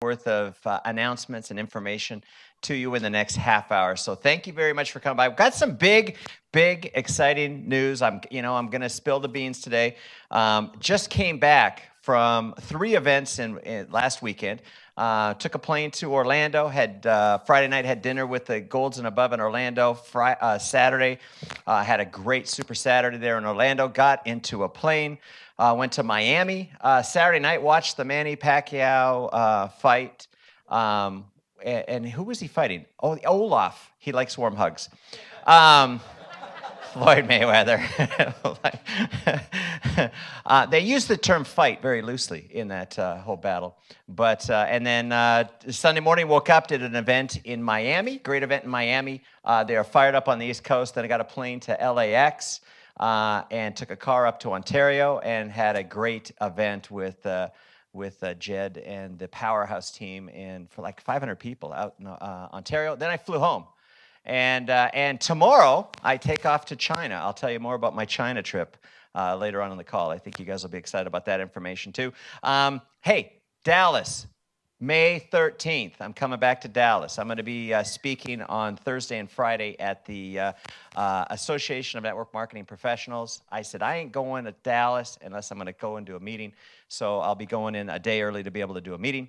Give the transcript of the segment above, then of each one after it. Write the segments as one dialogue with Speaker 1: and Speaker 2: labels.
Speaker 1: worth of announcements and information to you in the next half hour. So thank you very much for coming by. We've got some big, exciting news. I'm going to spill the beans today. Just came back from 3 events in last weekend. Took a plane to Orlando. Had Friday night had dinner with the Golds and Above in Orlando. Saturday had a great Super Saturday there in Orlando. Got into a plane. Went to Miami. Saturday night watched the Manny Pacquiao fight. And who was he fighting? Oh, Olaf. He likes warm hugs. Floyd Mayweather. They use the term fight very loosely in that whole battle. But and then Sunday morning, woke up, did an event in Miami, great event in Miami. They are fired up on the East Coast. Then I got a plane to LAX and took a car up to Ontario and had a great event with Jed and the Powerhouse team for like 500 people out in Ontario. Then I flew home. And tomorrow, I take off to China. I'll tell you more about my China trip later on in the call. I think you guys will be excited about that information, too. Hey, Dallas, May 13th. I'm coming back to Dallas. I'm going to be speaking on Thursday and Friday at the Association of Network Marketing Professionals. I said, I ain't going to Dallas unless I'm going to go and do a meeting. So I'll be going in a day early to be able to do a meeting.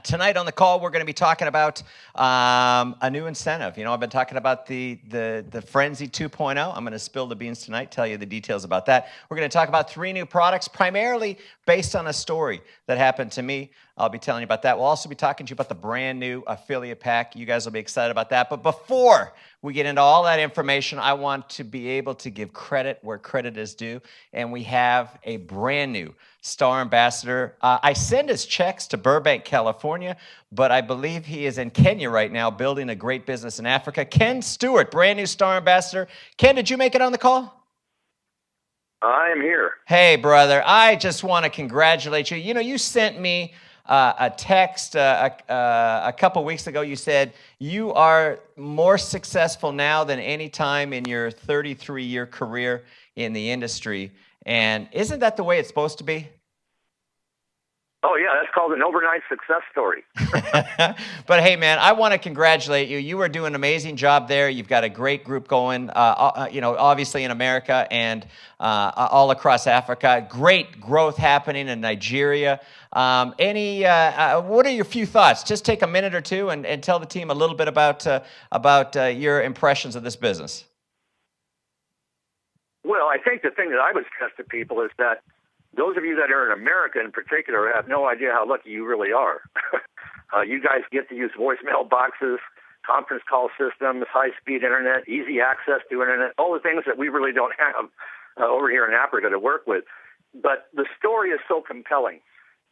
Speaker 1: Tonight on the call, we're going to be talking about a new incentive. I've been talking about the Frenzy 2.0. I'm going to spill the beans tonight, tell you the details about that. We're going to talk about 3 new products, primarily based on a story that happened to me. I'll be telling you about that. We'll also be talking to you about the brand new affiliate pack. You guys will be excited about that. But before we get into all that information, I want to be able to give credit where credit is due. And we have a brand new star ambassador. I send his checks to Burbank, California, but I believe he is in Kenya right now building a great business in Africa. Ken Stewart, brand new star ambassador. Ken, did you make it on the call?
Speaker 2: I am here.
Speaker 1: Hey, brother. I just want to congratulate you. You sent me a text a couple weeks ago. You said you are more successful now than any time in your 33-year career in the industry. And isn't that the way it's supposed to be?
Speaker 2: Oh, yeah, that's called an overnight success story.
Speaker 1: But hey, man, I want to congratulate you. You are doing an amazing job there. You've got a great group going, obviously in America and all across Africa. Great growth happening in Nigeria. What are your few thoughts? Just take a minute or two and tell the team a little bit about your impressions of this business.
Speaker 2: Well, I think the thing that I would stress to people is that those of you that are in America in particular have no idea how lucky you really are. You guys get to use voicemail boxes, conference call systems, high-speed internet, easy access to internet, all the things that we really don't have over here in Africa to work with. But the story is so compelling.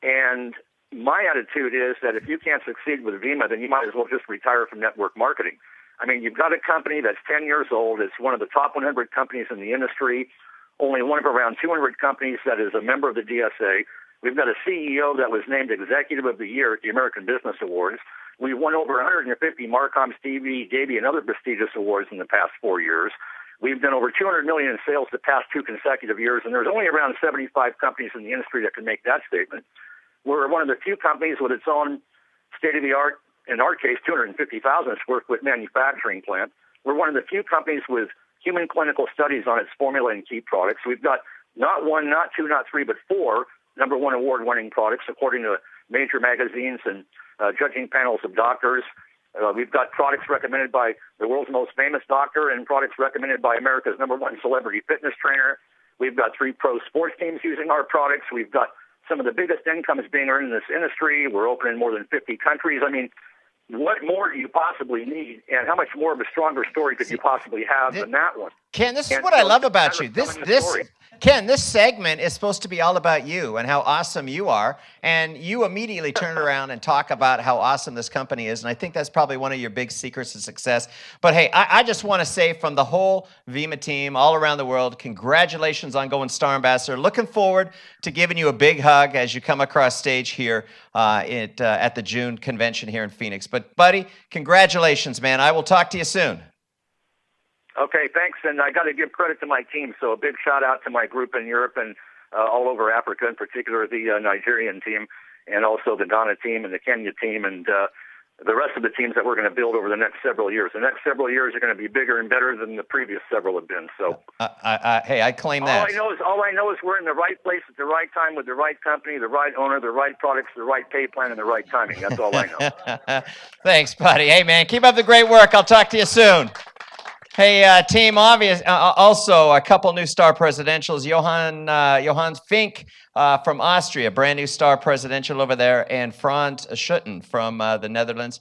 Speaker 2: And my attitude is that if you can't succeed with Vemma, then you might as well just retire from network marketing. I mean, you've got a company that's 10 years old. It's one of the top 100 companies in the industry, only one of around 200 companies that is a member of the DSA. We've got a CEO that was named Executive of the Year at the American Business Awards. We've won over 150 Marcom, Stevie, Davy, and other prestigious awards in the past 4 years. We've done over $200 million in sales the past 2 consecutive years, and there's only around 75 companies in the industry that can make that statement. We're one of the few companies with its own state-of-the-art, in our case, 250,000 square foot manufacturing plant. We're one of the few companies with human clinical studies on its formula and key products. We've got not 1, not 2, not 3, but 4 number 1 award-winning products, according to major magazines and judging panels of doctors. We've got products recommended by the world's most famous doctor and products recommended by America's number 1 celebrity fitness trainer. We've got 3 pro sports teams using our products. We've got some of the biggest incomes being earned in this industry. We're open in more than 50 countries. I mean, what more do you possibly need, and how much more of a stronger story could you possibly have than that one?
Speaker 1: Ken, this is what I love about you. Ken, this segment is supposed to be all about you and how awesome you are, and you immediately turn around and talk about how awesome this company is, and I think that's probably one of your big secrets of success. But hey, I just want to say from the whole Vemma team all around the world, congratulations on going Star Ambassador. Looking forward to giving you a big hug as you come across stage here at the June convention here in Phoenix. But buddy, congratulations, man. I will talk to you soon.
Speaker 2: Okay, thanks. And I got to give credit to my team. So a big shout out to my group in Europe and all over Africa, in particular the Nigerian team. and also the Ghana team and the Kenya team and the rest of the teams that we're going to build over the next several years. The next several years are going to be bigger and better than the previous several have been. So,
Speaker 1: hey, I claim that.
Speaker 2: All I know is we're in the right place at the right time with the right company, the right owner, the right products, the right pay plan, and the right timing. That's all I know.
Speaker 1: Thanks, buddy. Hey, man, keep up the great work. I'll talk to you soon. Hey, team, also a couple new star presidentials. Johann Fink from Austria, brand new star presidential over there, and Franz Schutten from the Netherlands.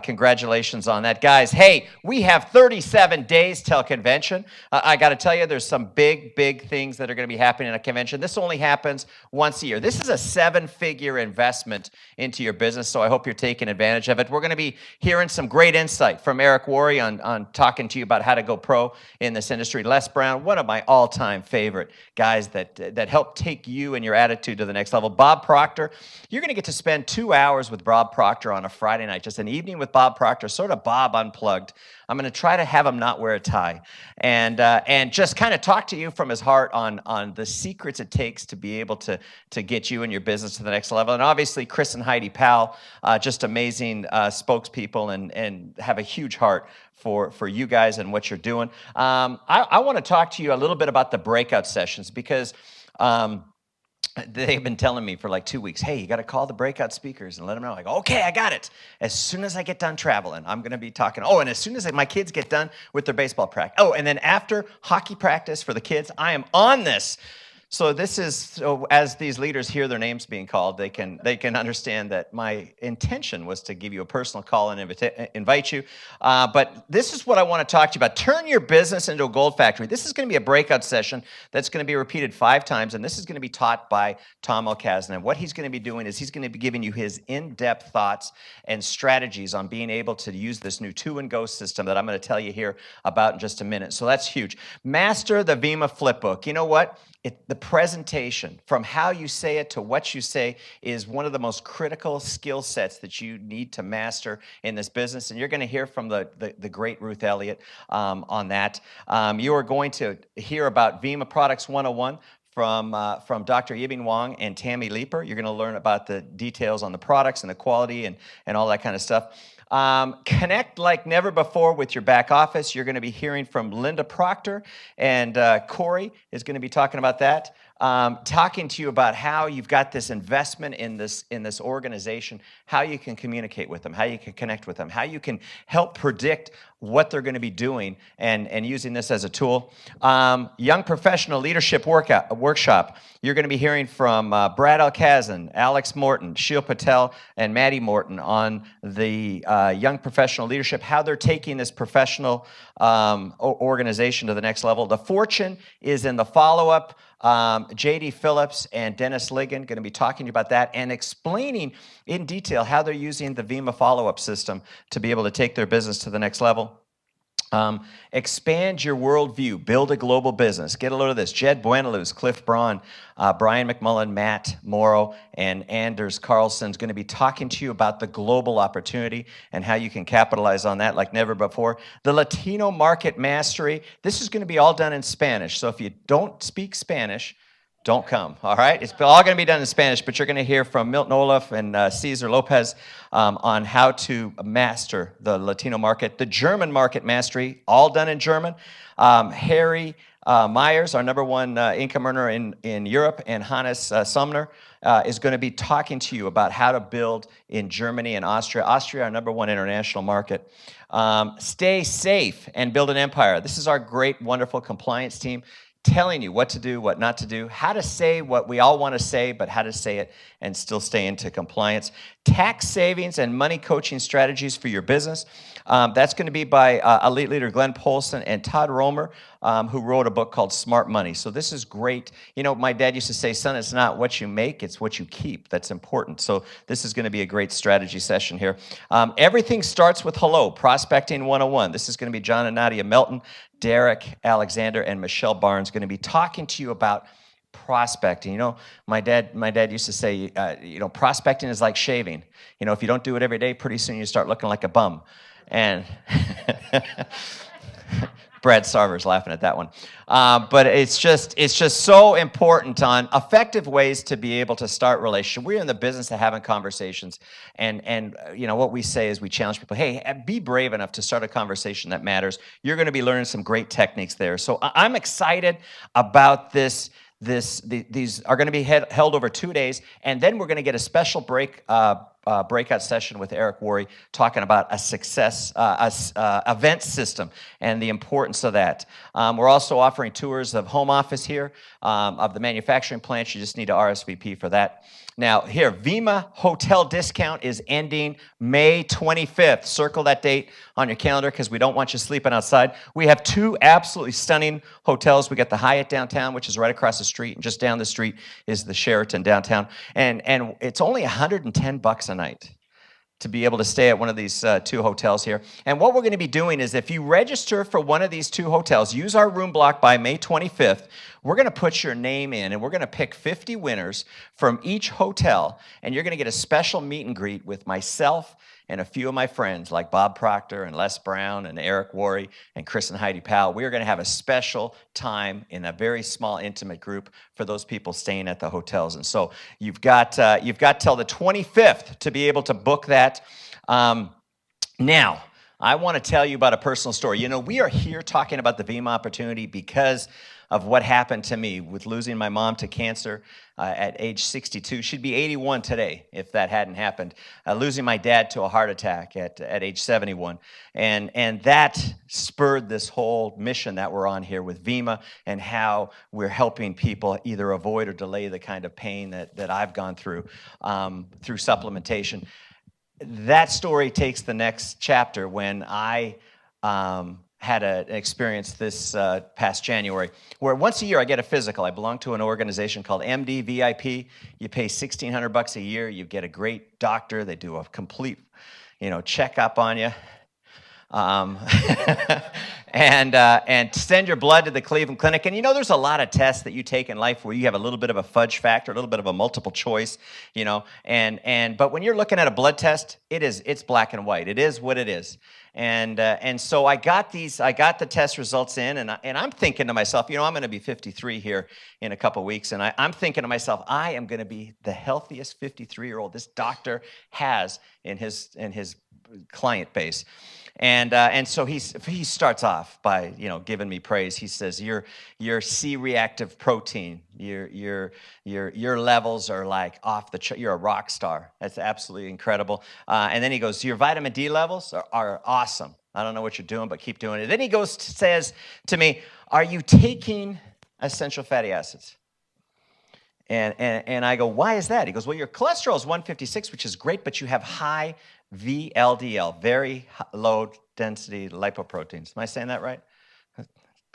Speaker 1: Congratulations on that. Guys, hey, we have 37 days till convention. I got to tell you, there's some big things that are going to be happening at a convention. This only happens once a year. This is a 7-figure investment into your business, so I hope you're taking advantage of it. We're going to be hearing some great insight from Eric Worre on talking to you about how to go pro in this industry. Les Brown, one of my all-time favorite guys that help take you and your attitude to the next level. Bob Proctor, you're going to get to spend 2 hours with Bob Proctor on a Friday night, just an evening with Bob Proctor, sort of Bob unplugged. I'm going to try to have him not wear a tie and just kind of talk to you from his heart on the secrets it takes to be able to get you and your business to the next level. And obviously, Chris and Heidi Powell, just amazing spokespeople and have a huge heart for you guys and what you're doing. I want to talk to you a little bit about the breakout sessions because they've been telling me for like 2 weeks, hey, you got to call the breakout speakers and let them know. I go, okay, I got it. As soon as I get done traveling, I'm going to be talking. Oh, and as soon as my kids get done with their baseball practice. Oh, and then after hockey practice for the kids, I am on this. So this is, so as these leaders hear their names being called, they can understand that my intention was to give you a personal call and invite you. But this is what I want to talk to you about. Turn your business into a gold factory. This is going to be a breakout session that's going to be repeated 5 times, and this is going to be taught by Tom Mulcahy. And what he's going to be doing is he's going to be giving you his in-depth thoughts and strategies on being able to use this new 2-and-go system that I'm going to tell you here about in just a minute. So that's huge. Master the Vemma Flipbook. You know what? The presentation, from how you say it to what you say, is one of the most critical skill sets that you need to master in this business. And you're going to hear from the great Ruth Elliott on that. You are going to hear about Vemma Products 101 from Dr. Yibing Wang and Tammy Leeper. You're going to learn about the details on the products and the quality and all that kind of stuff. Connect like never before with your back office. You're going to be hearing from Linda Proctor, and Corey is going to be talking about that. Talking to you about how you've got this investment in this organization, how you can communicate with them, how you can connect with them, how you can help predict what they're going to be doing and using this as a tool. Young Professional Leadership Workshop. You're going to be hearing from Brad Alcazan, Alex Morton, Sheil Patel, and Maddie Morton on the Young Professional Leadership, how they're taking this professional organization to the next level. The Fortune is in the follow-up. J.D. Phillips and Dennis Ligon going to be talking to you about that and explaining in detail how they're using the Vemma follow-up system to be able to take their business to the next level. Expand your worldview, build a global business. Get a load of this. Jed Buenaluz, Cliff Braun, Brian McMullen, Matt Morrow, and Anders Carlson is going to be talking to you about the global opportunity and how you can capitalize on that like never before. The Latino Market Mastery. This is going to be all done in Spanish. So if you don't speak Spanish, don't come, all right? It's all going to be done in Spanish, but you're going to hear from Milton Olaf and Cesar Lopez on how to master the Latino market. The German Market Mastery, all done in German. Harry Myers, our #1 income earner in Europe, and Hannes Sumner is going to be talking to you about how to build in Germany and Austria. Austria, our #1 international market. Stay safe and build an empire. This is our great, wonderful compliance team, telling you what to do, what not to do, how to say what we all want to say, but how to say it and still stay into compliance. Tax savings and money coaching strategies for your business. That's going to be by elite leader Glenn Polson and Todd Romer, who wrote a book called Smart Money. So this is great. You know, my dad used to say, son, it's not what you make, it's what you keep. That's important. So this is going to be a great strategy session here. Everything starts with hello, Prospecting 101. This is going to be John and Nadia Melton, Derek Alexander, and Michelle Barnes going to be talking to you about prospecting. You know, my dad used to say, prospecting is like shaving. You know, if you don't do it every day, pretty soon you start looking like a bum. And Brad Sarver's laughing at that one. But it's just so important on effective ways to be able to start relationship. We're in the business of having conversations, and what we say is we challenge people. Hey, be brave enough to start a conversation that matters. You're going to be learning some great techniques there. So I'm excited about this. These are going to be held over 2 days, and then we're going to get a special breakout session with Eric Worre talking about a success event system and the importance of that. We're also offering tours of home office here, of the manufacturing plants. You just need to RSVP for that. Now, here, Vemma hotel discount is ending May 25th. Circle that date on your calendar because we don't want you sleeping outside. We have 2 absolutely stunning hotels. We got the Hyatt downtown, which is right across the street, and just down the street is the Sheraton downtown. And it's only $110 a night to be able to stay at one of these 2 hotels here. And what we're going to be doing is if you register for one of these 2 hotels, use our room block by May 25th, we're going to put your name in, and we're going to pick 50 winners from each hotel, and you're going to get a special meet and greet with myself and a few of my friends like Bob Proctor and Les Brown and Eric Worre and Chris and Heidi Powell. We are going to have a special time in a very small, intimate group for those people staying at the hotels. And so you've got till the 25th to be able to book that. Now, I want to tell you about a personal story. We are here talking about the Vemma opportunity because of what happened to me with losing my mom to cancer at age 62. She'd be 81 today if that hadn't happened. Losing my dad to a heart attack at age 71. And that spurred this whole mission that we're on here with Vemma and how we're helping people either avoid or delay the kind of pain that I've gone through supplementation. That story takes the next chapter when I had an experience this past January where once a year I get a physical. I belong to an organization called MD VIP. You pay $1,600 a year. You get a great doctor. They do a complete, checkup on you. And send your blood to the Cleveland Clinic. And there's a lot of tests that you take in life where you have a little bit of a fudge factor, a little bit of a multiple choice, but when you're looking at a blood test, it's black and white. It is what it is. And so I got the test results in, and I'm thinking to myself, I'm going to be 53 here in a couple weeks, and I'm thinking to myself, I am going to be the healthiest 53-year-old this doctor has in his client base. And so he starts off by giving me praise. He says your C-reactive protein, your levels are like off the chart. You're a rock star. That's absolutely incredible. And then he goes, your vitamin D levels are awesome. I don't know what you're doing, but keep doing it. Then he says to me, are you taking essential fatty acids? And I go, why is that? He goes, well, your cholesterol is 156, which is great, but you have high VLDL, very low density lipoproteins. Am I saying that right?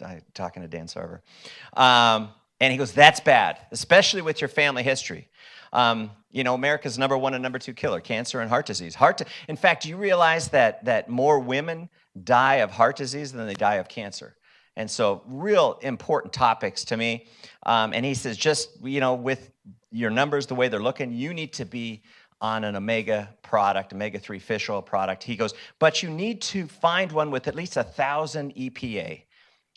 Speaker 1: I'm talking to Dan Sarver. And he goes, that's bad, especially with your family history. America's number 1 and number 2 killer, cancer and heart disease. In fact, do you realize that more women die of heart disease than they die of cancer? And so real important topics to me. And he says, just, with your numbers, the way they're looking, you need to be on an omega-3 fish oil product. He goes, but you need to find one with at least 1,000 EPA.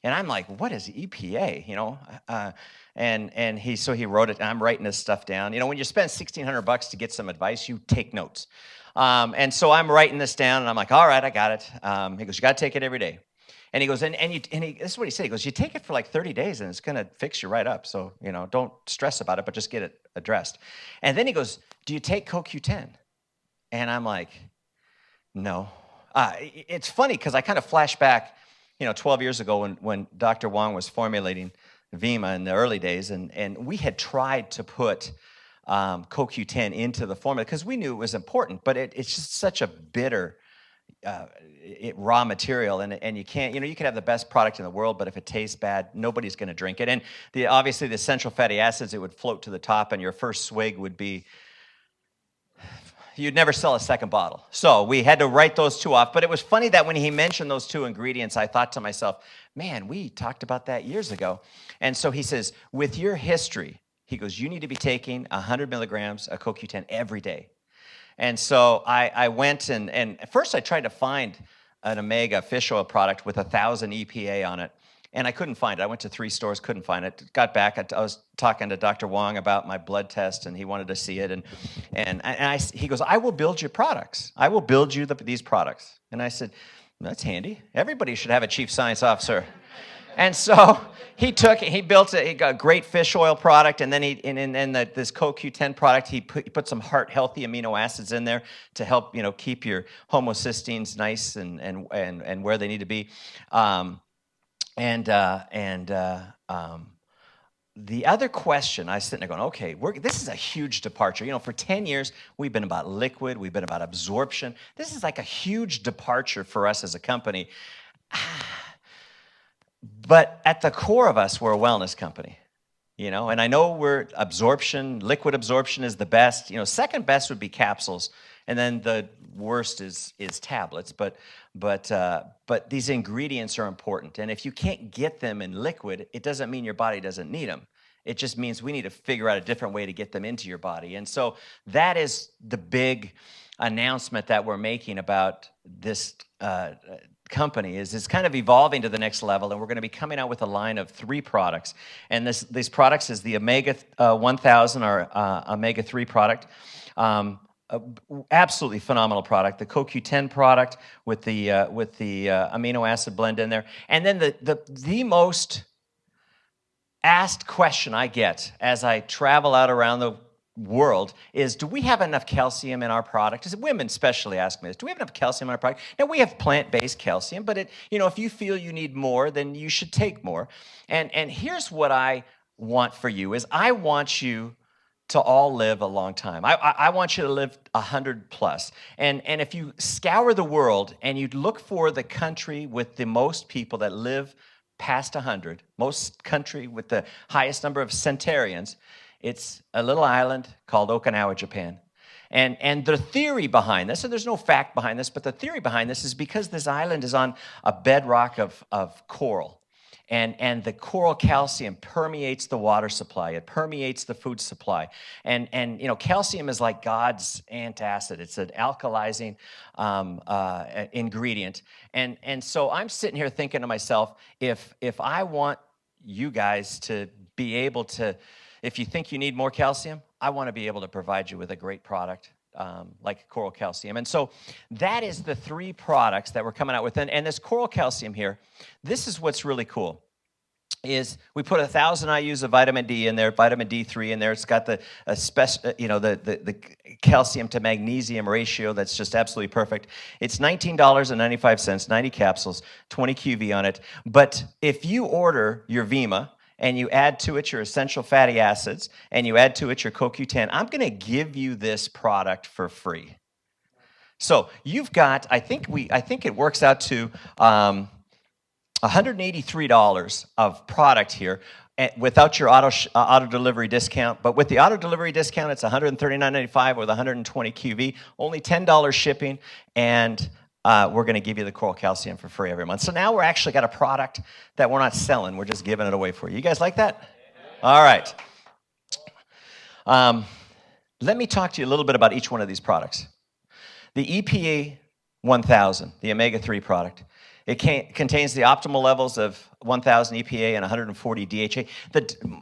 Speaker 1: And I'm like, what is EPA? And he wrote it, and I'm writing this stuff down. When you spend $1,600 to get some advice, you take notes. And so I'm writing this down, and I'm like, all right, I got it. He goes, you got to take it every day. And he goes, this is what he said. He goes, you take it for like 30 days, and it's going to fix you right up. So, don't stress about it, but just get it addressed. And then he goes, do you take CoQ10? And I'm like, no. It's funny because I kind of flash back, 12 years ago when Dr. Wong was formulating Vemma in the early days, and we had tried to put CoQ10 into the formula because we knew it was important, but it's just such a bitter raw material, and you can't, you can have the best product in the world, but if it tastes bad, nobody's going to drink it. And obviously the essential fatty acids, it would float to the top, and your first swig would be, you'd never sell a second bottle. So we had to write those 2 off. But it was funny that when he mentioned those 2 ingredients, I thought to myself, man, we talked about that years ago. And so he says, with your history, he goes, you need to be taking 100 milligrams of CoQ10 every day. And so I went and at first I tried to find an omega fish oil product with 1,000 EPA on it. And I couldn't find it. I went to 3 stores, couldn't find it. Got back. I was talking to Dr. Wong about my blood test, and he wanted to see it. He goes, "I will build you products. I will build you these products." And I said, "That's handy. Everybody should have a chief science officer." And so he built he got a great fish oil product, and then this CoQ10 product, he put some heart healthy amino acids in there to help keep your homocysteines nice and where they need to be. The other question, I was sitting there going, okay, this is a huge departure. For 10 years, we've been about liquid, we've been about absorption. This is like a huge departure for us as a company. But at the core of us, we're a wellness company. And I know liquid absorption is the best. Second best would be capsules, and then the worst is tablets. But these ingredients are important, and if you can't get them in liquid, it doesn't mean your body doesn't need them. It just means we need to figure out a different way to get them into your body. And so that is the big announcement that we're making about this company is it's kind of evolving to the next level, and we're going to be coming out with a line of 3 products. And these products is the Omega 1000 or Omega 3 product. Absolutely phenomenal product. The CoQ10 product with the amino acid blend in there. And then the most asked question I get as I travel out around the world is, do we have enough calcium in our product? Women especially ask me this. Do we have enough calcium in our product? Now, we have plant-based calcium, but if you feel you need more, then you should take more. And here's what I want for you is I want you to all live a long time. I want you to live 100 plus. And if you scour the world and you look for the country with the most people that live past 100, most country with the highest number of centenarians, it's a little island called Okinawa, Japan. And the theory behind this, and there's no fact behind this, but the theory behind this is because this island is on a bedrock of coral. And the coral calcium permeates the water supply. It permeates the food supply. And calcium is like God's antacid. It's an alkalizing ingredient. And so I'm sitting here thinking to myself, if I want you guys to be able to, if you think you need more calcium, I want to be able to provide you with a great product like coral calcium. And so that is the 3 products that we're coming out with. And this coral calcium here, this is what's really cool, is we put 1,000 IUs of vitamin D in there, vitamin D3 in there. It's got the calcium to magnesium ratio that's just absolutely perfect. It's $19.95, 90 capsules, 20 QV on it. But if you order your Vemma, and you add to it your essential fatty acids, and you add to it your CoQ10, I'm going to give you this product for free. So you've got, I think it works out to $183 of product here without your auto delivery discount. But with the auto delivery discount, it's $139.95 with 120 QV, only $10 shipping, and we're going to give you the coral calcium for free every month. So now we're actually got a product that we're not selling. We're just giving it away for you. You guys like that? All right. Let me talk to you a little bit about each one of these products. The EPA 1000, the Omega 3 product, it contains the optimal levels of 1,000 EPA and 140 DHA.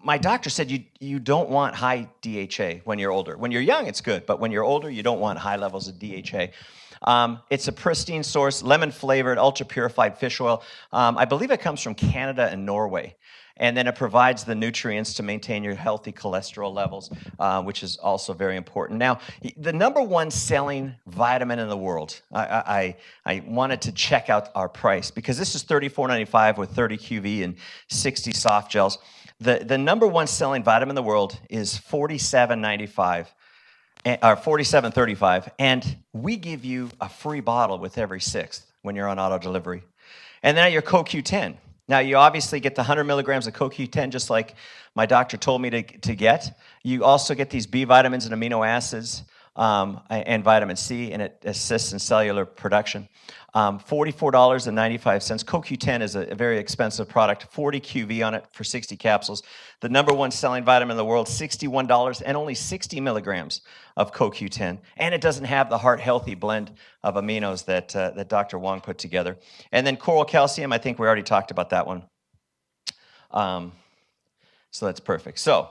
Speaker 1: My doctor said you don't want high DHA when you're older. When you're young, it's good, but when you're older, you don't want high levels of DHA. It's a pristine source, lemon-flavored, ultra-purified fish oil. I believe it comes from Canada and Norway. And then it provides the nutrients to maintain your healthy cholesterol levels, which is also very important. Now, the number 1 selling vitamin in the world, I wanted to check out our price because this is $34.95 with 30 QV and 60 soft gels. The number 1 selling vitamin in the world is $47.95. Or $47.35, and we give you a free bottle with every 6th when you're on auto delivery. And then your CoQ10. Now, you obviously get the 100 milligrams of CoQ10 just like my doctor told me to get. You also get these B vitamins and amino acids and vitamin C, and it assists in cellular production. $44.95. CoQ10 is a very expensive product, 40 QV on it for 60 capsules. The number one selling vitamin in the world, $61 and only 60 milligrams of CoQ10. And it doesn't have the heart-healthy blend of aminos that Dr. Wong put together. And then coral calcium, I think we already talked about that one. So that's perfect. So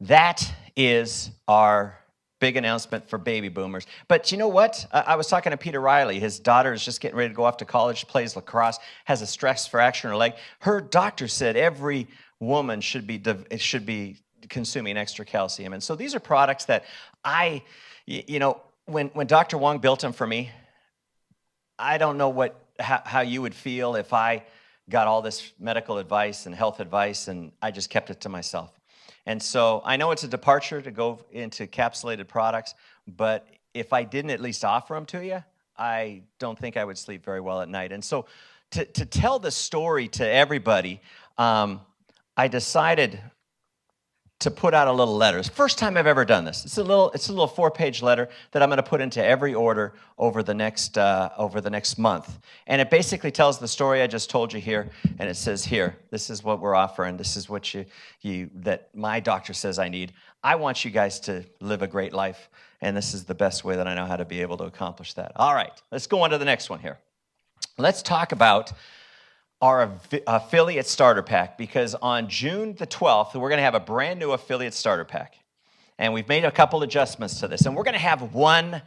Speaker 1: that is our big announcement for baby boomers. But you know what? I was talking to Peter Riley. His daughter is just getting ready to go off to college, plays lacrosse, has a stress fracture in her leg. Her doctor said every woman should be consuming extra calcium. And so these are products that when Dr. Wong built them for me, I don't know how you would feel if I got all this medical advice and health advice and I just kept it to myself. And so I know it's a departure to go into capsulated products, but if I didn't at least offer them to you, I don't think I would sleep very well at night. And so to tell the story to everybody, I decided to put out a little letter. It's the first time I've ever done this. It's a little 4-page letter that I'm going to put into every order over the next month. And it basically tells the story I just told you here, and it says here, this is what we're offering. This is what that my doctor says I need. I want you guys to live a great life, and this is the best way that I know how to be able to accomplish that. All right, let's go on to the next one here. Let's talk about our affiliate starter pack, because on June the 12th, we're going to have a brand new affiliate starter pack. And we've made a couple adjustments to this. And we're going to have one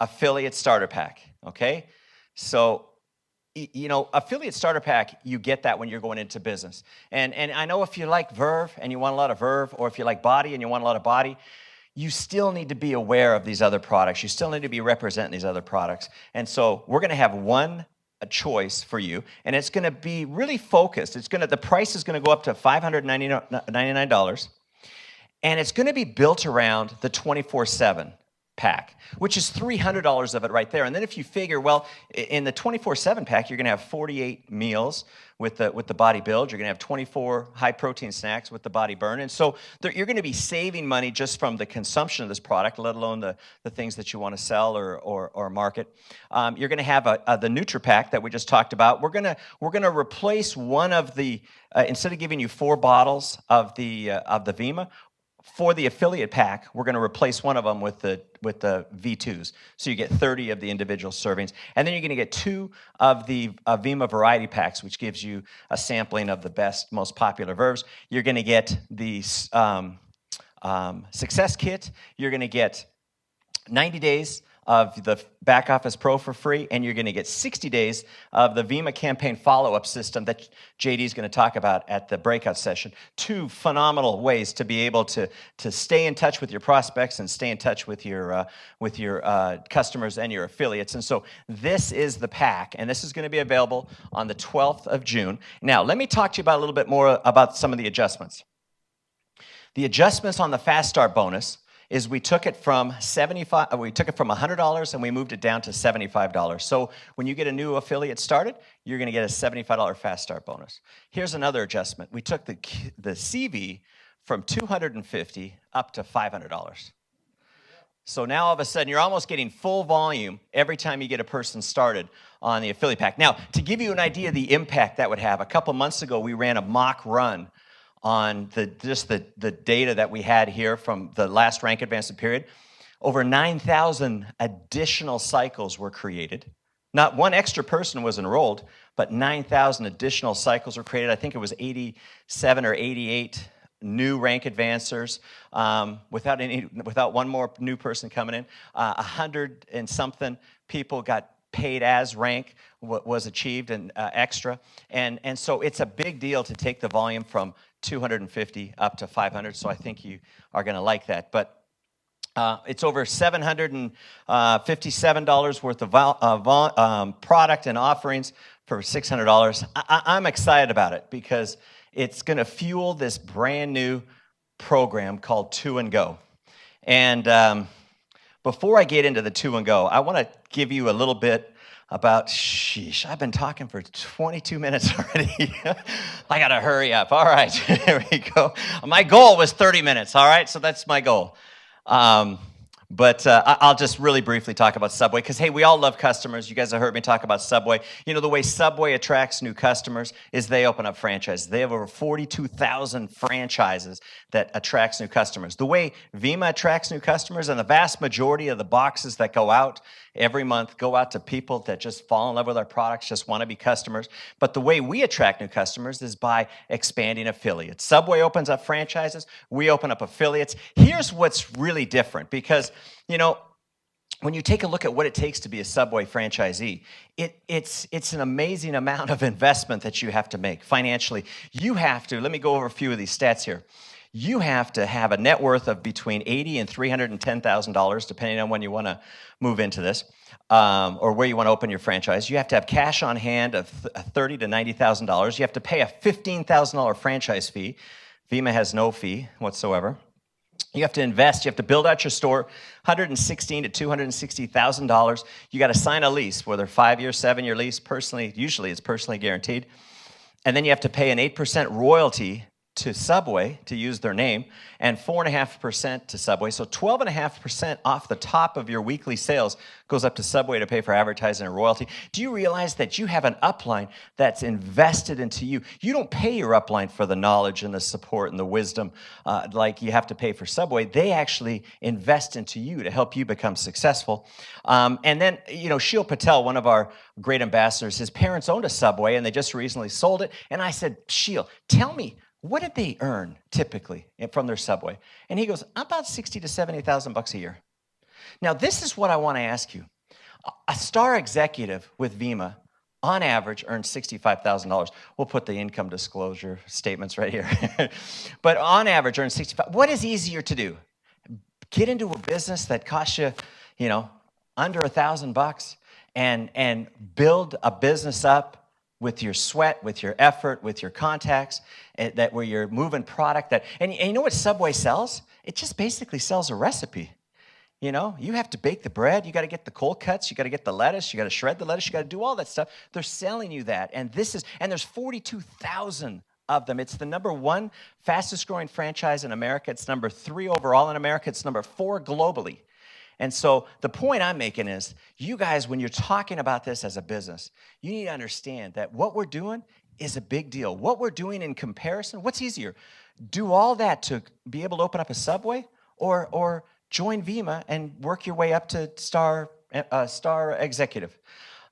Speaker 1: affiliate starter pack, okay? So, affiliate starter pack, you get that when you're going into business. And I know if you like Verve and you want a lot of Verve, or if you like Body and you want a lot of Body, you still need to be aware of these other products. You still need to be representing these other products. And so we're going to have one choice for you, and it's going to be really focused. The price is going to go up to $599, and it's going to be built around the 24/7 pack, which is $300 of it right there. And then if you figure, well, in the 24/7 pack, you're going to have 48 meals with the Body Build. You're going to have 24 high-protein snacks with the Body Burn. And so you're going to be saving money just from the consumption of this product, let alone the things that you want to sell or market. You're going to have the NutriPack that we just talked about. We're going to replace one of the instead of giving you 4 bottles of the Vemma, for the affiliate pack, we're going to replace one of them with the V2s. So you get 30 of the individual servings. And then you're going to get 2 of the Vemma variety packs, which gives you a sampling of the best, most popular verbs. You're going to get the Success Kit. You're going to get 90 days of the Back Office Pro for free, and you're going to get 60 days of the Vemma campaign follow-up system that JD is going to talk about at the breakout session. 2 phenomenal ways to be able to stay in touch with your prospects and stay in touch with your customers and your affiliates. And so this is the pack, and this is going to be available on the 12th of June. Now, let me talk to you about a little bit more about some of the adjustments. The adjustments on the Fast Start bonus is we took it from $100 and we moved it down to $75. So when you get a new affiliate started, you're going to get a $75 Fast Start bonus. Here's another adjustment. We took the CV from $250 up to $500. So now all of a sudden you're almost getting full volume every time you get a person started on the affiliate pack. Now, to give you an idea of the impact that would have, a couple months ago we ran a mock run on the data that we had here from the last rank advancement period. Over 9,000 additional cycles were created. Not one extra person was enrolled, but 9,000 additional cycles were created. I think it was 87 or 88 new rank advancers without one more new person coming in. 100 and something people got paid as rank was achieved and extra. And so it's a big deal to take the volume from 250 up to 500, so I think you are going to like that. But it's over $757 worth of product and offerings for $600. I'm excited about it because it's going to fuel this brand new program called 2 and Go. And before I get into the 2 and Go, I want to give you a little bit about, I've been talking for 22 minutes already. I got to hurry up. All right, here we go. My goal was 30 minutes, all right? So that's my goal. But I'll just really briefly talk about Subway because, hey, we all love customers. You guys have heard me talk about Subway. You know, the way Subway attracts new customers is they open up franchises. They have over 42,000 franchises that attracts new customers. The way Vemma attracts new customers, and the vast majority of the boxes that go out every month go out to people that just fall in love with our products, just want to be customers. But the way we attract new customers is by expanding affiliates. Subway opens up franchises, we open up affiliates. Here's what's really different because, you know, when you take a look at what it takes to be a Subway franchisee, it's an amazing amount of investment that you have to make financially. You have to, let me go over a few of these stats here. You have to have a net worth of between $80,000 and $310,000, depending on when you want to move into this, or where you want to open your franchise. You have to have cash on hand of $30,000 to $90,000. You have to pay a $15,000 franchise fee. Vemma has no fee whatsoever. You have to invest. You have to build out your store, $116,000 to $260,000. You got to sign a lease, whether 5-year, 7-year lease. Personally, usually it's personally guaranteed. And then you have to pay an 8% royalty to Subway to use their name, and 4.5% to Subway. So 12.5% off the top of your weekly sales goes up to Subway to pay for advertising and royalty. Do you realize that you have an upline that's invested into you? You don't pay your upline for the knowledge and the support and the wisdom like you have to pay for Subway. They actually invest into you to help you become successful. And then, you know, Sheil Patel, one of our great ambassadors, his parents owned a Subway and they just recently sold it. And I said, Sheil, tell me, what did they earn typically from their Subway? And he goes, about $60,000 to $70,000 a year. Now, this is what I want to ask you. A star executive with Vemma, on average, earns $65,000. We'll put the income disclosure statements right here. But on average, earns $65,000. What is easier to do? Get into a business that costs you, you know, under $1,000 and build a business up with your sweat, with your effort, with your contacts, that where you're moving product that, and you know what Subway sells? It just basically sells a recipe. You know, you have to bake the bread, you got to get the cold cuts, you got to get the lettuce, you got to shred the lettuce, you got to do all that stuff. They're selling you that, and there's 42,000 of them. It's the #1 fastest growing franchise in America. It's #3 overall in America. It's #4 globally. And so the point I'm making is, you guys, when you're talking about this as a business, you need to understand that what we're doing is a big deal. What we're doing in comparison, what's easier? Do all that to be able to open up a Subway, or join Vemma and work your way up to star executive?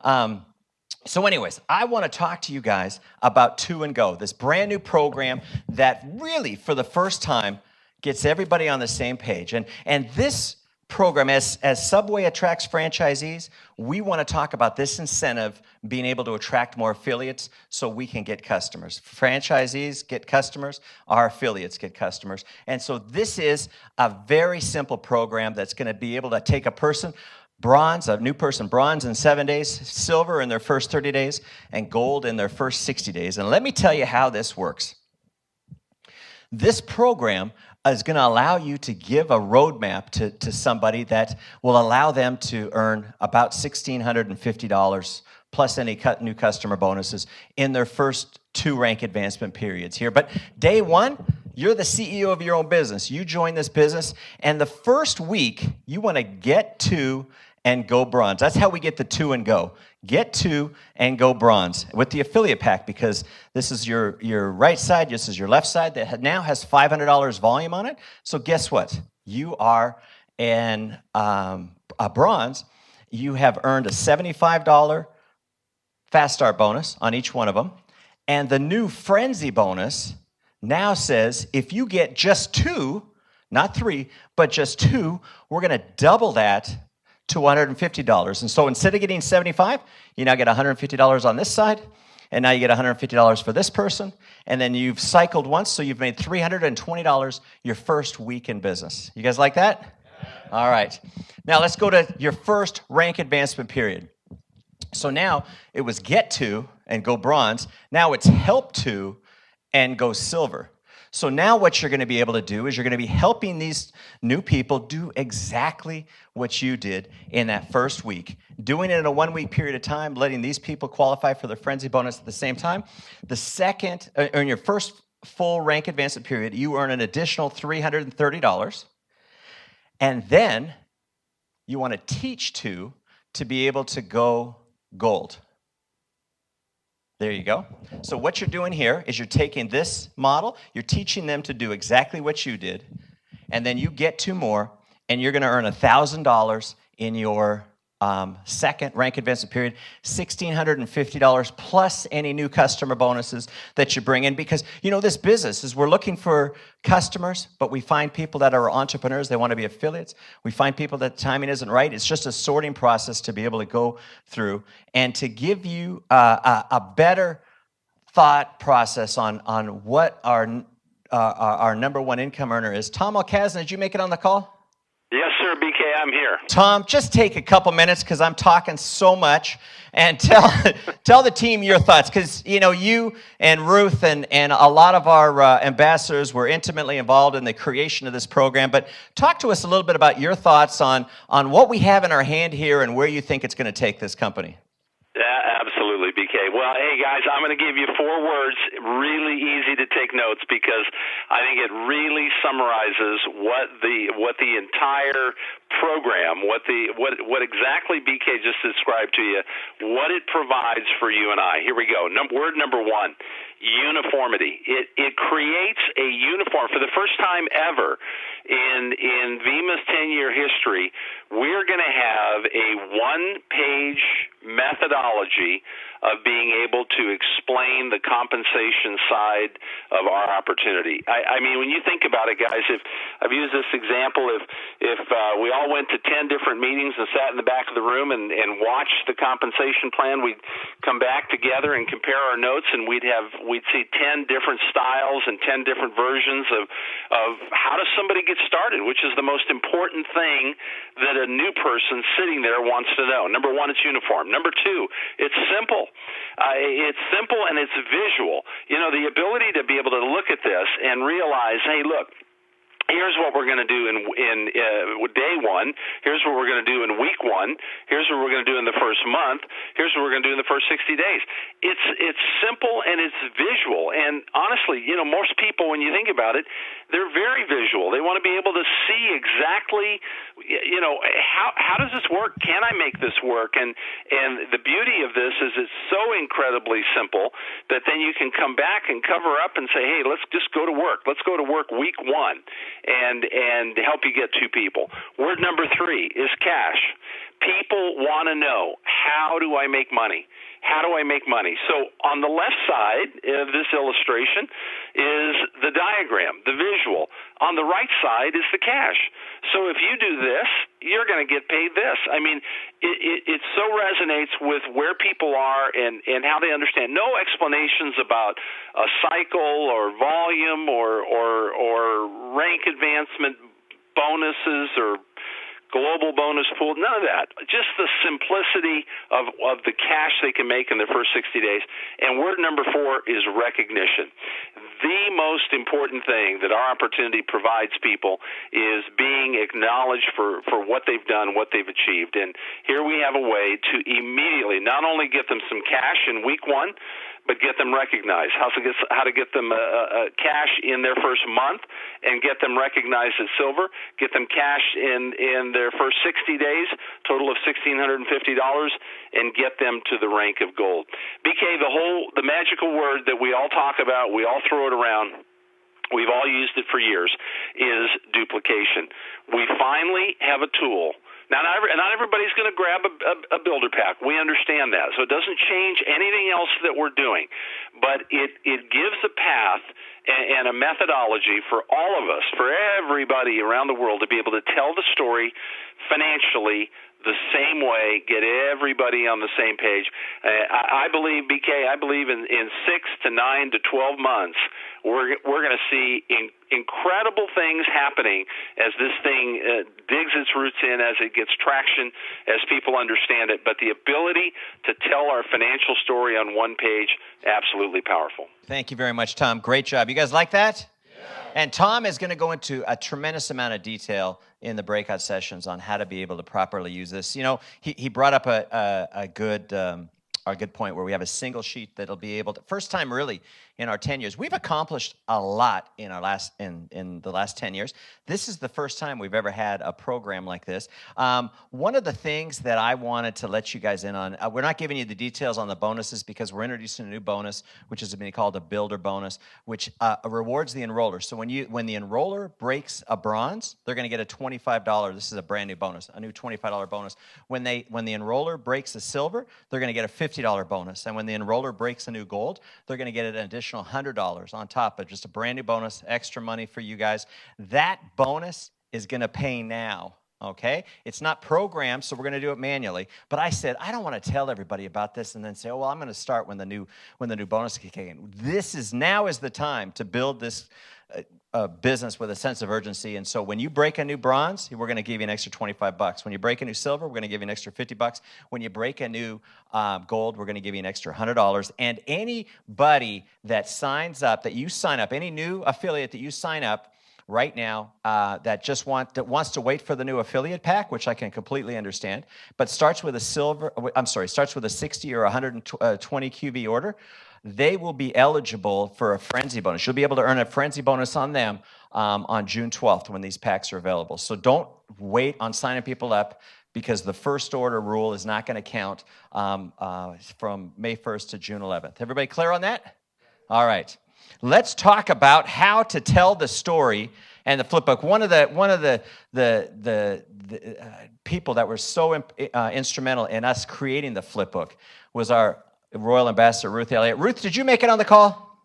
Speaker 1: So anyways, I want to talk to you guys about 2 and Go, this brand new program that really, for the first time, gets everybody on the same page. And this program, as Subway attracts franchisees, we want to talk about this incentive being able to attract more affiliates so we can get customers. Franchisees get customers, our affiliates get customers. And so this is a very simple program that's going to be able to take a person, bronze, a new person, bronze in 7 days, silver in their first 30 days, and gold in their first 60 days. And let me tell you how this works. This program is going to allow you to give a roadmap to somebody that will allow them to earn about $1,650 plus any new customer bonuses in their first 2 rank advancement periods here. But day 1, you're the CEO of your own business. You join this business, and the first week, you want to get to and go bronze. That's how we get the 2 and Go. Get to and go bronze with the affiliate pack, because this is your right side, this is your left side that now has $500 volume on it. So guess what? You are a bronze. You have earned a $75 fast start bonus on each one of them. And the new frenzy bonus now says if you get just 2, not 3, but just 2, we're going to double that to $150. And so instead of getting $75, you now get $150 on this side, and now you get $150 for this person, and then you've cycled once, so you've made $320 your first week in business. You guys like that? Yeah. All right. Now let's go to your first rank advancement period. So now it was get to and go bronze. Now it's help to and go silver. So now what you're going to be able to do is you're going to be helping these new people do exactly what you did in that first week. Doing it in a 1-week period of time, letting these people qualify for the frenzy bonus at the same time. The second, in your first full rank advancement period, you earn an additional $330. And then you want to teach to be able to go gold. There you go. So what you're doing here is you're taking this model, you're teaching them to do exactly what you did, and then you get 2 more, and you're going to earn $1,000 in your second rank advancement period, $1,650 plus any new customer bonuses that you bring in. Because, this business is we're looking for customers, but we find people that are entrepreneurs. They want to be affiliates. We find people that timing isn't right. It's just a sorting process to be able to go through and to give you a better thought process on what our number one income earner is. Tom Alcazan, did you make it on the call?
Speaker 3: Yes, sir, BK, I'm here.
Speaker 1: Tom, just take a couple minutes because I'm talking so much, and tell the team your thoughts, because you and Ruth and a lot of our ambassadors were intimately involved in the creation of this program. But talk to us a little bit about your thoughts on what we have in our hand here and where you think it's going to take this company.
Speaker 3: Yeah, absolutely, BK. Well, hey, guys, I'm going to give you 4 words, really easy to take notes, because I think it really summarizes what the entire program, what exactly BK just described to you, what it provides for you and I. Here we go. Word number 1, uniformity. It creates a uniform. For the first time ever in Vemma's 10-year history, we're going to have a 1-page methodology of being able to explain the compensation side of our opportunity. I mean, when you think about it, guys, if I've used this example, if we all went to 10 different meetings and sat in the back of the room and watched the compensation plan, we'd come back together and compare our notes, and we'd see 10 different styles and 10 different versions of how does somebody get started, which is the most important thing that a new person sitting there wants to know. Number 1, it's uniform. Number 2, it's simple. It's simple and it's visual. The ability to be able to look at this and realize, hey, look, here's what we're going to do in day 1. Here's what we're going to do in week 1. Here's what we're going to do in the first month. Here's what we're going to do in the first 60 days. It's simple and it's visual. And honestly, most people, when you think about it, they're very visual. They want to be able to see exactly, how does this work? Can I make this work? And the beauty of this is it's so incredibly simple that then you can come back and cover up and say, hey, let's just go to work. Let's go to work week 1. And help you get 2 people. Word number 3 is cash. People want to know, how do I make money? How do I make money? So on the left side of this illustration is the diagram, the visual. On the right side is the cash. So if you do this, you're going to get paid this. I mean, it so resonates with where people are and how they understand. No explanations about a cycle or volume or rank advancement bonuses or global bonus pool, none of that. Just the simplicity of the cash they can make in their first 60 days. And word number 4 is recognition. The most important thing that our opportunity provides people is being acknowledged for what they've done, what they've achieved. And here we have a way to immediately not only get them some cash in week 1, but get them recognized. How to get them cash in their first month and get them recognized as silver, get them cash in their first 60 days, total of $1,650, and get them to the rank of gold. BK, the magical word that we all talk about, we all throw it around, we've all used it for years, is duplication. We finally have a tool. Now, not everybody's going to grab a builder pack. We understand that. So it doesn't change anything else that we're doing. But it gives a path and a methodology for all of us, for everybody around the world, to be able to tell the story financially the same way, get everybody on the same page. I believe, BK, in 6 to 9 to 12 months, we're going to see incredible things happening as this thing digs its roots in, as it gets traction, as people understand it. But the ability to tell our financial story on one page, absolutely powerful.
Speaker 1: Thank you very much, Tom. Great job. You guys like that? And Tom is going to go into a tremendous amount of detail in the breakout sessions on how to be able to properly use this. He brought up a good point where we have a single sheet that'll be able to, first time really in our 10 years. We've accomplished a lot in the last 10 years. This is the first time we've ever had a program like this. One of the things that I wanted to let you guys in on, we're not giving you the details on the bonuses because we're introducing a new bonus, which is being called a builder bonus, which rewards the enroller. So when the enroller breaks a bronze, they're going to get a $25. This is a brand new bonus, a new $25 bonus. When the enroller breaks a silver, they're going to get a $50 bonus. And when the enroller breaks a new gold, they're going to get an additional $100 on top of just a brand new bonus, extra money for you guys. That bonus is going to pay now. Okay, it's not programmed, so we're going to do it manually. But I said I don't want to tell everybody about this and then say, oh well, I'm going to start when the new bonus kicks in. Now is the time to build this business with a sense of urgency. And so when you break a new bronze, we're going to give you an extra $25. When you break a new silver, we're going to give you an extra $50. When you break a new gold, we're going to give you an extra $100. And anybody that signs up, any new affiliate that you sign up right now that wants to wait for the new affiliate pack, which I can completely understand, but starts with a 60 or 120 QB order, they will be eligible for a frenzy bonus. You'll be able to earn a frenzy bonus on them on June 12th when these packs are available. So don't wait on signing people up because the first order rule is not going to count from May 1st to June 11th. Everybody clear on that? All right. Let's talk about how to tell the story and the flip book. One of the people that were so instrumental in us creating the flip book was our Royal Ambassador, Ruth Elliott. Ruth, did you make it on the call?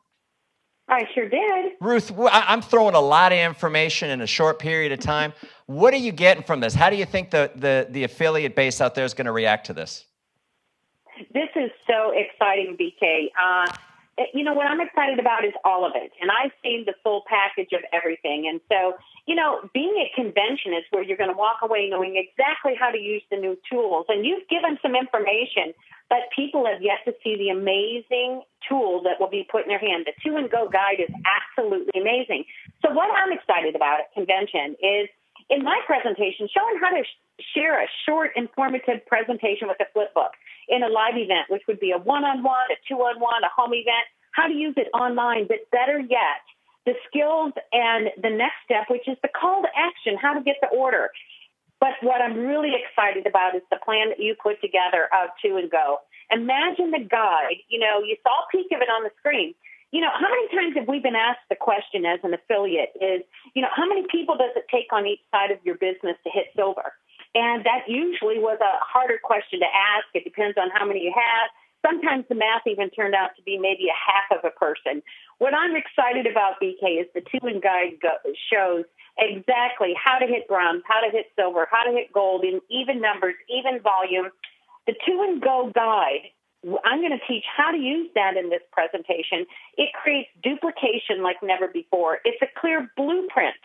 Speaker 4: I sure did.
Speaker 1: Ruth, I'm throwing a lot of information in a short period of time. What are you getting from this? How do you think the affiliate base out there is going to react to this?
Speaker 4: This is so exciting, BK. What I'm excited about is all of it. And I've seen the full package of everything. And so, being at convention is where you're going to walk away knowing exactly how to use the new tools. And you've given some information, but people have yet to see the amazing tool that will be put in their hand. The 2 and Go guide is absolutely amazing. So what I'm excited about at convention is, in my presentation, showing how to share a short, informative presentation with a flip book in a live event, which would be a one-on-one, a two-on-one, a home event, how to use it online, but better yet, the skills and the next step, which is the call to action, how to get the order. But what I'm really excited about is the plan that you put together of 2 and Go. Imagine the guide. You saw a peek of it on the screen. How many times have we been asked the question as an affiliate is, how many people does it take on each side of your business to hit silver? And that usually was a harder question to ask. It depends on how many you have. Sometimes the math even turned out to be maybe a half of a person. What I'm excited about, BK, is the 2 and Guide shows exactly how to hit bronze, how to hit silver, how to hit gold in even numbers, even volume. The 2 and Go guide, I'm going to teach how to use that in this presentation. It creates duplication like never before. It's a clear blueprint.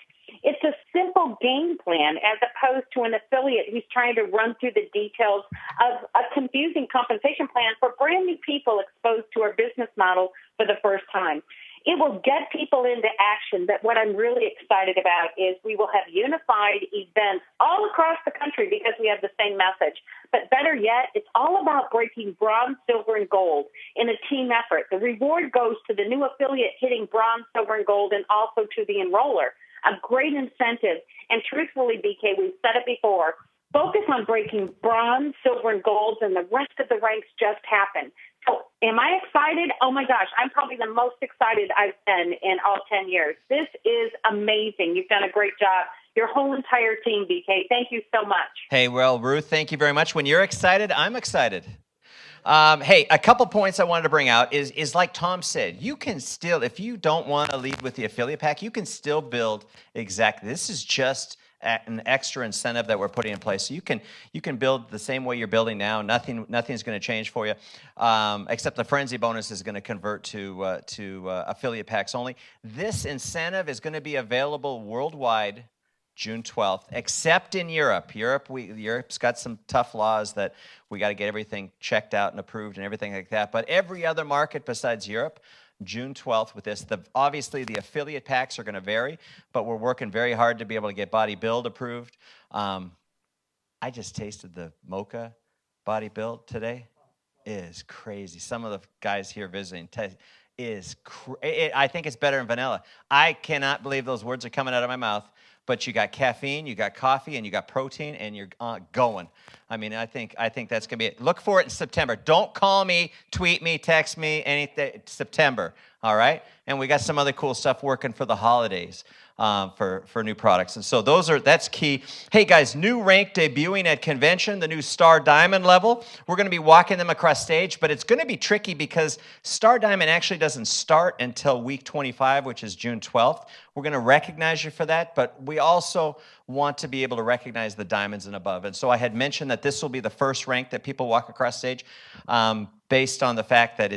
Speaker 4: It's a simple game plan as opposed to an affiliate who's trying to run through the details of a confusing compensation plan for brand new people exposed to our business model for the first time. It will get people into action, but what I'm really excited about is we will have unified events all across the country because we have the same message. But better yet, it's all about breaking bronze, silver, and gold in a team effort. The reward goes to the new affiliate hitting bronze, silver, and gold, and also to the enroller. A great incentive. And truthfully, BK, we've said it before, focus on breaking bronze, silver, and gold, and the rest of the ranks just happen. So am I excited? Oh, my gosh, I'm probably the most excited I've been in all 10 years. This is amazing. You've done a great job. Your whole entire team, BK. Thank you so much.
Speaker 1: Hey, well, Ruth, thank you very much. When you're excited, I'm excited. Hey, a couple points I wanted to bring out is like Tom said, you can still, if you don't want to lead with the affiliate pack, you can still build exactly. This is just an extra incentive that we're putting in place. So you can build the same way you're building now. Nothing's going to change for you, except the frenzy bonus is going to convert to affiliate packs only. This incentive is going to be available worldwide June 12th, except in Europe. Europe's got some tough laws that we got to get everything checked out and approved and everything like that. But every other market besides Europe, June 12th with this. Obviously, the affiliate packs are going to vary, but we're working very hard to be able to get Body Build approved. I just tasted the Mocha Body Build today. It is crazy. Some of the guys here visiting, is, I think it's better than vanilla. I cannot believe those words are coming out of my mouth. But you got caffeine, you got coffee, and you got protein, and you're going. I mean, I think that's gonna be it. Look for it in September. Don't call me, tweet me, text me, anything. September, all right? And we got some other cool stuff working for the holidays. For new products. And so that's key. Hey guys, new rank debuting at convention, the new Star Diamond level. We're going to be walking them across stage, but it's going to be tricky because Star Diamond actually doesn't start until week 25, which is June 12th. We're going to recognize you for that, but we also want to be able to recognize the diamonds and above. And so I had mentioned that this will be the first rank that people walk across stage, based on the fact that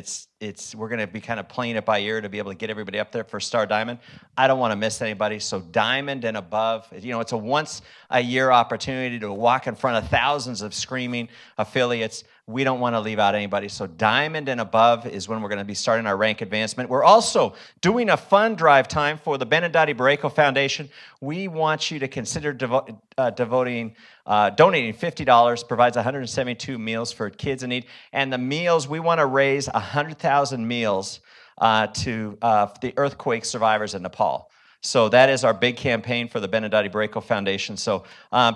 Speaker 1: we're going to be kind of playing it by ear to be able to get everybody up there for Star Diamond. I don't want to miss anybody, so Diamond and above, it's a once-a-year opportunity to walk in front of thousands of screaming affiliates. We don't want to leave out anybody, so Diamond and above is when we're going to be starting our rank advancement. We're also doing a fund drive time for the Benedetti Barreto Foundation. We want you to consider donating $50, provides 172 meals for kids in need. And the meals, we want to raise 100,000 meals to the earthquake survivors in Nepal. So that is our big campaign for the Benedetti Barreto Foundation. So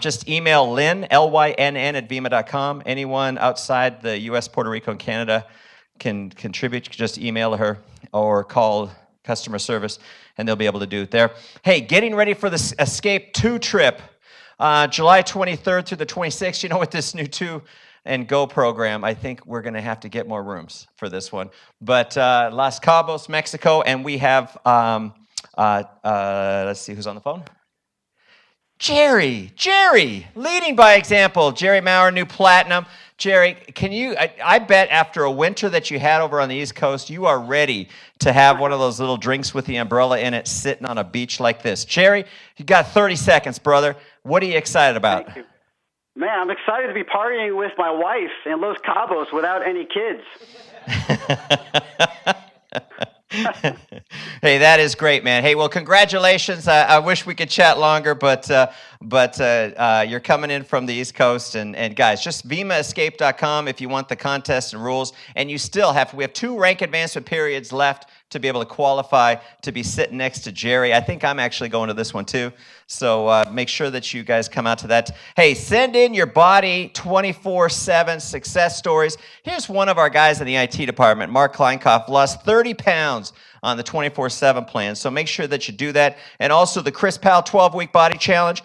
Speaker 1: just email Lynn, Lynn, at Vemma.com. Anyone outside the U.S., Puerto Rico, and Canada can contribute. You can just email her or call customer service, and they'll be able to do it there. Hey, getting ready for the Escape 2 trip, July 23rd through the 26th. With this new 2 and Go program, I think we're going to have to get more rooms for this one. But Los Cabos, Mexico, and we have... let's see who's on the phone. Jerry, leading by example. Jerry Maurer, new platinum. Jerry, can you, I bet after a winter that you had over on the East Coast, you are ready to have one of those little drinks with the umbrella in it sitting on a beach like this. Jerry, you got 30 seconds, brother. What are you excited about?
Speaker 5: Thank you. Man, I'm excited to be partying with my wife in Los Cabos without any kids.
Speaker 1: Hey, that is great, man. Hey, well, congratulations. I wish we could chat longer, but you're coming in from the East Coast. And guys, just VemmaEscape.com if you want the contest and rules. And we have 2 rank advancement periods left to be able to qualify to be sitting next to Jerry. I think I'm actually going to this one too. So make sure that you guys come out to that. Hey, send in your body 24/7 success stories. Here's one of our guys in the IT department, Mark Kleinkopf, lost 30 pounds on the 24/7 plan. So make sure that you do that. And also the Chris Powell 12-week body challenge.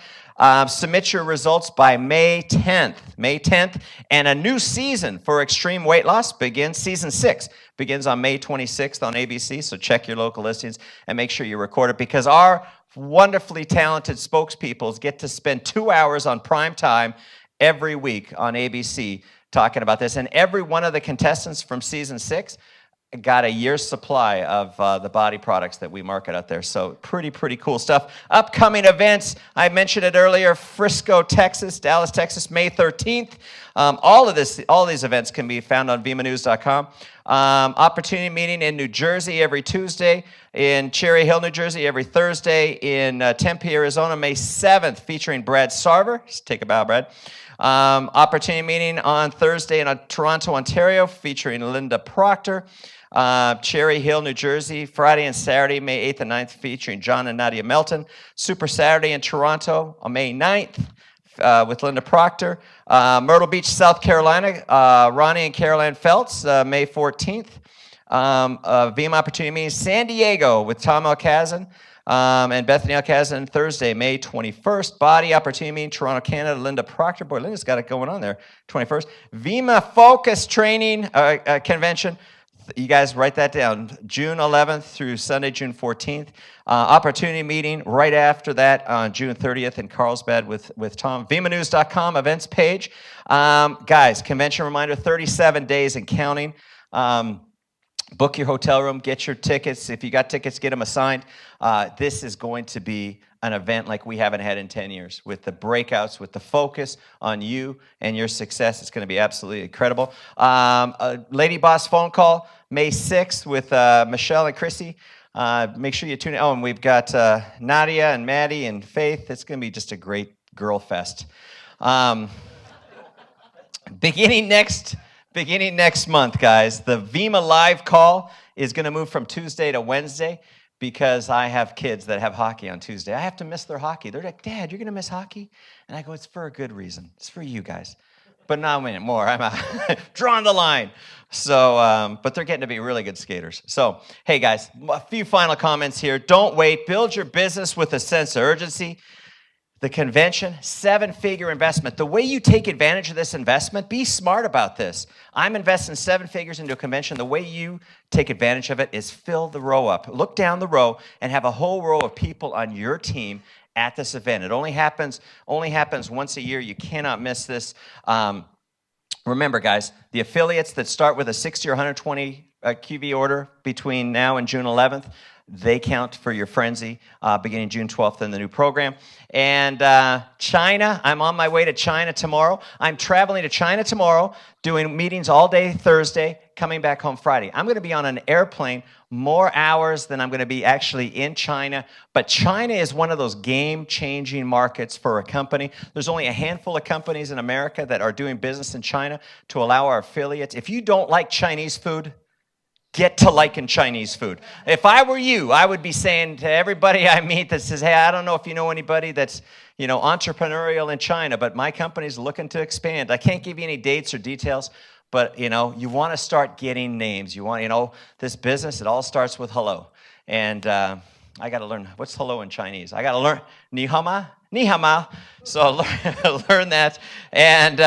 Speaker 1: Submit your results by May 10th. And a new season for extreme weight loss begins. Season 6 begins on May 26th on ABC. So check your local listings and make sure you record it, because our wonderfully talented spokespeople get to spend 2 hours on prime time every week on ABC talking about this. And every one of the contestants from season 6 got a year's supply of the body products that we market out there. So pretty cool stuff. Upcoming events, I mentioned it earlier, Frisco, Texas, Dallas, Texas, May 13th. All these events can be found on VemaNews.com. Opportunity meeting in New Jersey every Tuesday, in Cherry Hill, New Jersey every Thursday, in Tempe, Arizona, May 7th, featuring Brad Sarver. Just take a bow, Brad. Opportunity meeting on Thursday in Toronto, Ontario, featuring Linda Proctor. Cherry Hill, New Jersey, Friday and Saturday, May 8th and 9th, featuring John and Nadia Melton. Super Saturday in Toronto on May 9th with Linda Proctor. Myrtle Beach, South Carolina, Ronnie and Caroline Feltz, May 14th. VM Opportunity Meeting, San Diego with Tom Alcazan and Bethany Alcazan, Thursday, May 21st. Body Opportunity Meeting, Toronto, Canada, Linda Proctor. Boy, Linda's got it going on there, 21st. VEMA Focus Training Convention. You guys write that down. June 11th through Sunday, June 14th. Opportunity meeting right after that on June 30th in Carlsbad with Tom. VemaNews.com events page. Guys, convention reminder, 37 days and counting. Book your hotel room, get your tickets. If you got tickets, get them assigned. This is going to be an event like we haven't had in 10 years, with the breakouts, with the focus on you and your success. It's going to be absolutely incredible. Lady Boss phone call, May 6th with Michelle and Chrissy. Make sure you tune in. Oh, and we've got Nadia and Maddie and Faith. It's going to be just a great girl fest. Beginning next month, guys, the VEMA live call is going to move from Tuesday to Wednesday because I have kids that have hockey on Tuesday. I have to miss their hockey. They're like, Dad, you're going to miss hockey? And I go, it's for a good reason. It's for you guys. But not anymore. I'm drawing the line. So, but they're getting to be really good skaters. So, hey guys, a few final comments here. Don't wait. Build your business with a sense of urgency. The convention, 7-figure investment. The way you take advantage of this investment, be smart about this. I'm investing 7 figures into a convention. The way you take advantage of it is fill the row up. Look down the row and have a whole row of people on your team at this event. It only happens once a year. You cannot miss this. Remember, guys, the affiliates that start with a 60 or 120 QV order between now and June 11th, they count for your frenzy beginning June 12th in the new program. And China, I'm on my way to China tomorrow. I'm traveling to China tomorrow, doing meetings all day Thursday, coming back home Friday. I'm going to be on an airplane more hours than I'm going to be actually in China. But China is one of those game-changing markets for a company. There's only a handful of companies in America that are doing business in China to allow our affiliates. If you don't like Chinese food, get to liking Chinese food. If I were you, I would be saying to everybody I meet that says, hey, I don't know if you know anybody that's, entrepreneurial in China, but my company's looking to expand. I can't give you any dates or details, but, you want to start getting names. You want, this business, it all starts with hello. And I got to learn, what's hello in Chinese? I got to learn, ni hao ma? Ni hao ma. So learn that. And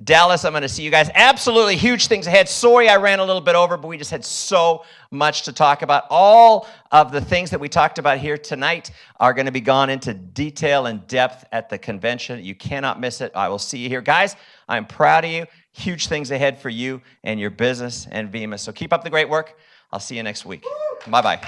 Speaker 1: Dallas, I'm going to see you guys. Absolutely huge things ahead. Sorry I ran a little bit over, but we just had so much to talk about. All of the things that we talked about here tonight are going to be gone into detail and depth at the convention. You cannot miss it. I will see you here. Guys, I'm proud of you. Huge things ahead for you and your business and Vemma. So keep up the great work. I'll see you next week. Bye-bye.